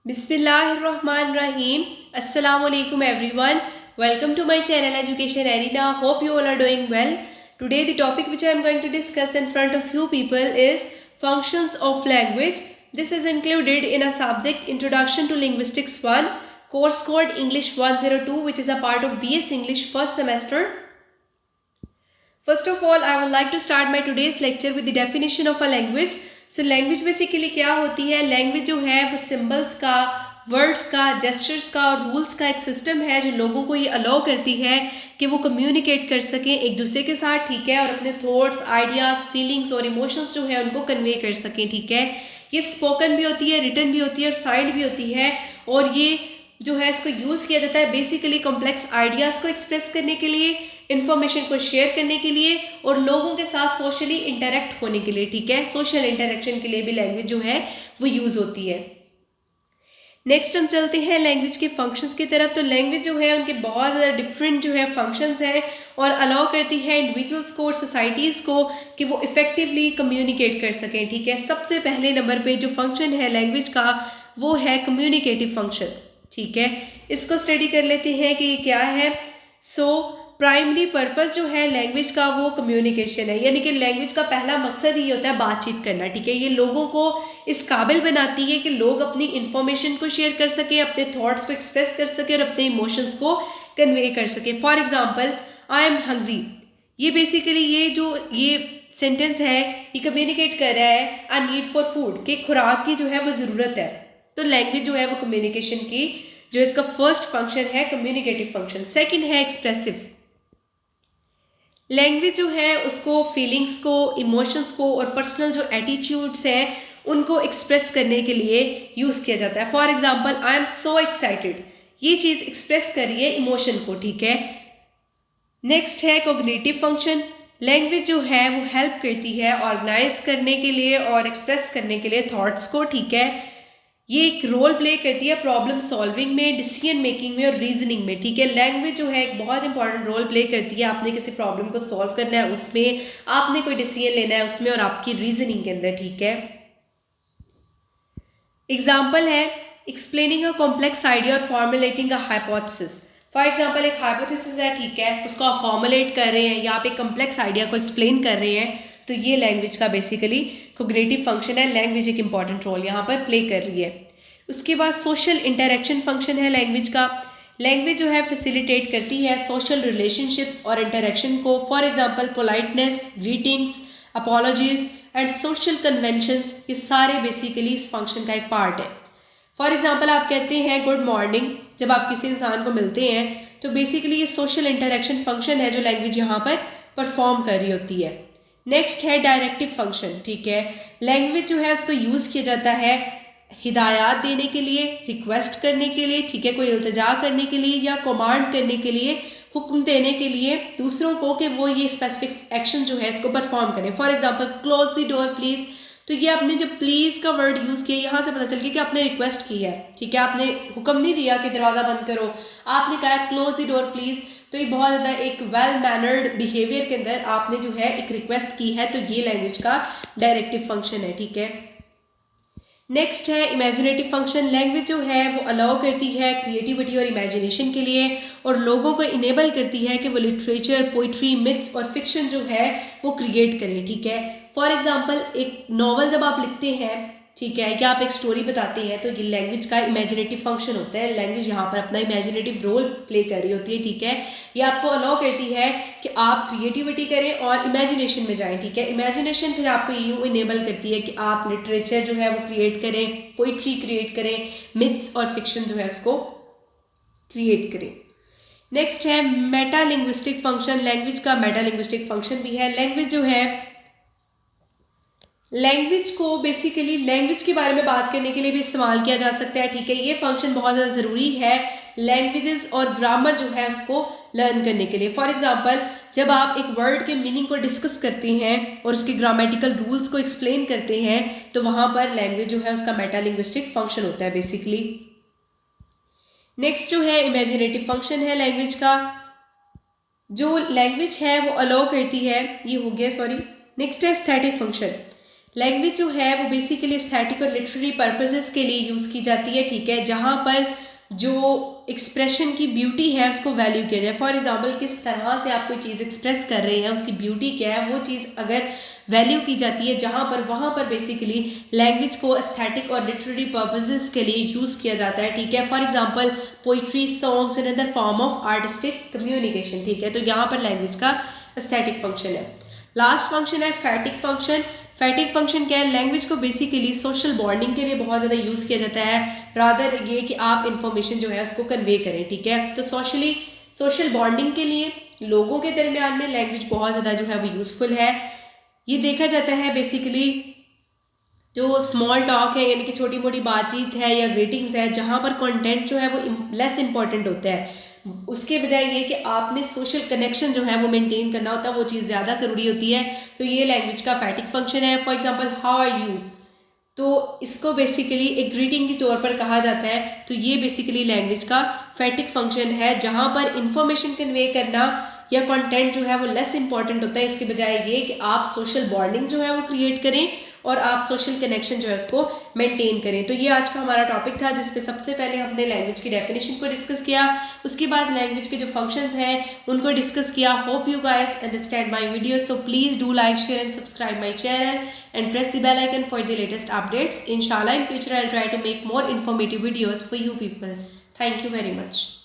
Bismillahirrahmanirrahim. Assalamu alaikum everyone. Welcome to my channel Education Arena. Hope you all are doing well. Today the topic which I am going to discuss in front of you people is functions of language. This is included in a subject Introduction to Linguistics 1, course code English 102, which is a part of BS English first semester. First of all, I would like to start my today's lecture with the definition of a language. So language basically क्या होती है? Language जो है वो symbols का, words का, gestures का और रूल्स का एक सिस्टम है जो लोगों को ये अलाउ करती है कि वो कम्युनिकेट कर सकें एक दूसरे के साथ, ठीक है, और अपने थॉट्स, आइडियाज़, फीलिंग्स और इमोशंस जो है उनको कन्वे कर सकें, ठीक है। ये स्पोकन भी होती है, रिटन भी होती है और साइंड भी होती है, और ये जो है इसको यूज़ किया जाता है बेसिकली कॉम्प्लेक्स आइडियाज़ को एक्सप्रेस करने के लिए, इन्फॉर्मेशन को शेयर करने के लिए और लोगों के साथ सोशली इंटरेक्ट होने के लिए, ठीक है। सोशल इंटरेक्शन के लिए भी लैंग्वेज जो है वो यूज़ होती है। नेक्स्ट हम चलते हैं लैंग्वेज के फंक्शंस की तरफ। तो लैंग्वेज जो है उनके बहुत ज़्यादा डिफरेंट जो है फंक्शंस हैं और अलाउ करती है इंडिविजुअल्स को और सोसाइटीज़ को कि वो इफ़ेक्टिवली कम्युनिकेट कर सकें, ठीक है। सबसे पहले नंबर पे जो फंक्शन है लैंग्वेज का वो है कम्युनिकेटिव फंक्शन, ठीक है। इसको स्टडी कर लेते हैं कि क्या है। प्राइमरी पर्पस जो है लैंग्वेज का वो कम्युनिकेशन है, यानी कि लैंग्वेज का पहला मकसद ही होता है बातचीत करना, ठीक है। ये लोगों को इस काबिल बनाती है कि लोग अपनी इंफॉर्मेशन को शेयर कर सकें, अपने थॉट्स को एक्सप्रेस कर सकें और अपने इमोशंस को कन्वे कर सकें। For example, I am hungry, ये बेसिकली ये सेंटेंस है, ये कम्युनिकेट कर रहा है अ नीड फॉर फूड, कि खुराक की जो है वो ज़रूरत है। तो लैंग्वेज जो है वो कम्युनिकेशन की जो इसका फर्स्ट फंक्शन है कम्युनिकेटिव फंक्शन। सेकेंड है एक्सप्रेसिव। लैंग्वेज जो है उसको फीलिंग्स को, इमोशंस को और पर्सनल जो एटीट्यूड्स हैं उनको एक्सप्रेस करने के लिए यूज़ किया जाता है। For example, I am so excited, ये चीज़ एक्सप्रेस कर रही है इमोशन को, ठीक है। नेक्स्ट है कॉग्निटिव फंक्शन। लैंग्वेज जो है वो हेल्प करती है ऑर्गेनाइज करने के लिए और एक्सप्रेस करने के लिए थॉट्स को, ठीक है। ये एक रोल प्ले करती है प्रॉब्लम सॉल्विंग में, डिसीजन मेकिंग में और रीजनिंग में, ठीक है। लैंग्वेज जो है एक बहुत इंपॉर्टेंट रोल प्ले करती है। आपने किसी प्रॉब्लम को सॉल्व करना है उसमें, आपने कोई डिसीजन लेना है उसमें और आपकी रीजनिंग के अंदर, ठीक है। एग्जाम्पल है एक्सप्लेनिंग अ कॉम्प्लेक्स आइडिया और formulating a hypothesis. For example, एक हाइपोथेसिस है, ठीक है, उसको आप फॉर्मुलेट कर रहे हैं या आप एक कॉम्प्लेक्स आइडिया को एक्सप्लेन कर रहे हैं, तो ये लैंग्वेज का बेसिकली कॉग्निटिव फंक्शन है। लैंग्वेज एक इंपॉर्टेंट रोल यहाँ पर प्ले कर रही है। उसके बाद सोशल इंटरेक्शन फंक्शन है लैंग्वेज का। लैंग्वेज जो है फैसिलिटेट करती है सोशल रिलेशनशिप्स और इंटरेक्शन को। For example, politeness, greetings, apologies and social conventions, ये सारे बेसिकली इस फंक्शन का एक पार्ट है। फॉर एग्जांपल, आप कहते हैं गुड मॉर्निंग जब आप किसी इंसान को मिलते हैं, तो बेसिकली ये सोशल इंटरेक्शन फंक्शन है जो लैंग्वेज यहाँ पर परफॉर्म कर रही होती है। नेक्स्ट है डायरेक्टिव फंक्शन, ठीक है। लैंग्वेज जो है उसको यूज़ किया जाता है हिदायत देने के लिए, रिक्वेस्ट करने के लिए, ठीक है, कोई इल्तिजा करने के लिए या कमांड करने के लिए, हुक्म देने के लिए दूसरों को कि वो ये स्पेसिफिक एक्शन जो है इसको परफॉर्म करें। For example, close the door please, तो ये आपने जब प्लीज़ का वर्ड यूज़ किया यहाँ से पता चल गया कि आपने रिक्वेस्ट की है, ठीक है। आपने हुक्म नहीं दिया कि दरवाज़ा बंद करो, आपने कहा क्लोज द डोर प्लीज़, तो ये बहुत ज़्यादा एक वेल मैनर्ड बिहेवियर के अंदर आपने जो है एक रिक्वेस्ट की है, तो ये लैंग्वेज का डायरेक्टिव फंक्शन है, ठीक है। नेक्स्ट है इमेजिनेटिव फंक्शन। लैंग्वेज जो है वो अलाउ करती है क्रिएटिविटी और इमेजिनेशन के लिए और लोगों को इनेबल करती है कि वो लिटरेचर, पोइट्री, मिथ्स और फिक्शन जो है वो क्रिएट करें, ठीक है। फॉर एग्जांपल, एक नॉवल जब आप लिखते हैं, ठीक है, या आप एक स्टोरी बताते हैं, तो ये लैंग्वेज का इमेजिनेटिव फंक्शन होता है। लैंग्वेज यहाँ पर अपना इमेजिनेटिव रोल प्ले कर रही होती है, ठीक है। ये आपको अलाउ करती है कि आप क्रिएटिविटी करें और इमेजिनेशन में जाएं, ठीक है। इमेजिनेशन फिर आपको यूँ इनेबल करती है कि आप लिटरेचर जो है वो क्रिएट करें, पोइट्री क्रिएट करें, मिथ्स और फिक्शन जो है उसको क्रिएट करें। नेक्स्ट है मेटा लिंग्विस्टिक फंक्शन। लैंग्वेज का मेटा लिंग्विस्टिक फंक्शन भी है। लैंग्वेज जो है, लैंग्वेज को बेसिकली लैंग्वेज के बारे में बात करने के लिए भी इस्तेमाल किया जा सकता है, ठीक है। ये फंक्शन बहुत ज़्यादा ज़रूरी है लैंग्वेजेस और ग्रामर जो है उसको लर्न करने के लिए। फॉर एग्जांपल, जब आप एक वर्ड के मीनिंग को डिस्कस करते हैं और उसके ग्रामेटिकल रूल्स को एक्सप्लेन करते हैं, तो वहाँ पर लैंग्वेज जो है उसका मेटालिंग्विस्टिक फंक्शन होता है बेसिकली। नेक्स्ट जो है इमेजिनेटिव फंक्शन है लैंग्वेज का। जो लैंग्वेज है वो अलाउ करती है, ये हो गया, सॉरी। नेक्स्ट है एस्थेटिक फंक्शन। लैंग्वेज जो है वो बेसिकली एस्थेटिक और लिटरेरी पर्पसेस के लिए यूज़ की जाती है, ठीक है, जहाँ पर जो एक्सप्रेशन की ब्यूटी है उसको वैल्यू किया जाए। फॉर एग्जांपल किस तरह से आप कोई चीज़ एक्सप्रेस कर रहे हैं, उसकी ब्यूटी क्या है, वो चीज़ अगर वैल्यू की जाती है जहाँ पर, वहाँ पर बेसिकली लैंग्वेज को एस्थेटिक और लिटरेरी पर्पसेस के लिए यूज़ किया जाता है, ठीक है। For example poetry, songs and other form of artistic communication, ठीक है। तो यहाँ पर लैंग्वेज का एस्थेटिक फंक्शन है। लास्ट फंक्शन है फैटिक फंक्शन। फैटिक फंक्शन क्या है? लैंग्वेज को बेसिकली सोशल बॉन्डिंग के लिए बहुत ज़्यादा यूज़ किया जाता है, रादर ये कि आप इन्फॉर्मेशन जो है उसको कन्वे करें, ठीक है। तो सोशल बॉन्डिंग के लिए लोगों के दरमियान में लैंग्वेज बहुत ज़्यादा जो है वो यूज़फुल है। ये देखा जाता है बेसिकली जो स्मॉल टॉक है, यानी कि छोटी मोटी बातचीत है या ग्रीटिंग्स है, जहाँ पर कंटेंट जो है वो लेस इंपॉर्टेंट होता है, उसके बजाय ये कि आपने सोशल कनेक्शन जो है वो मेंटेन करना होता है, वो चीज़ ज़्यादा ज़रूरी होती है। तो ये लैंग्वेज का फैटिक फंक्शन है। For example how are you, तो इसको बेसिकली एक ग्रीटिंग के तौर पर कहा जाता है। तो ये बेसिकली लैंग्वेज का फैटिक फंक्शन है, जहाँ पर इंफॉर्मेशन कन्वे करना या कंटेंट जो है वो लेस इंपॉर्टेंट होता है, इसके बजाय ये कि आप सोशल बॉन्डिंग जो है वो क्रिएट करें और आप सोशल कनेक्शन जो है उसको मेंटेन करें। तो ये आज का हमारा टॉपिक था, जिसपे सबसे पहले हमने लैंग्वेज की डेफिनेशन को डिस्कस किया, उसके बाद लैंग्वेज के जो फंक्शंस हैं उनको डिस्कस किया। Hope you guys understand my video, so please do like, share and subscribe my channel and press the bell icon for the latest updates. Inshallah in future I'll try to make more informative videos for you people. Thank you very much.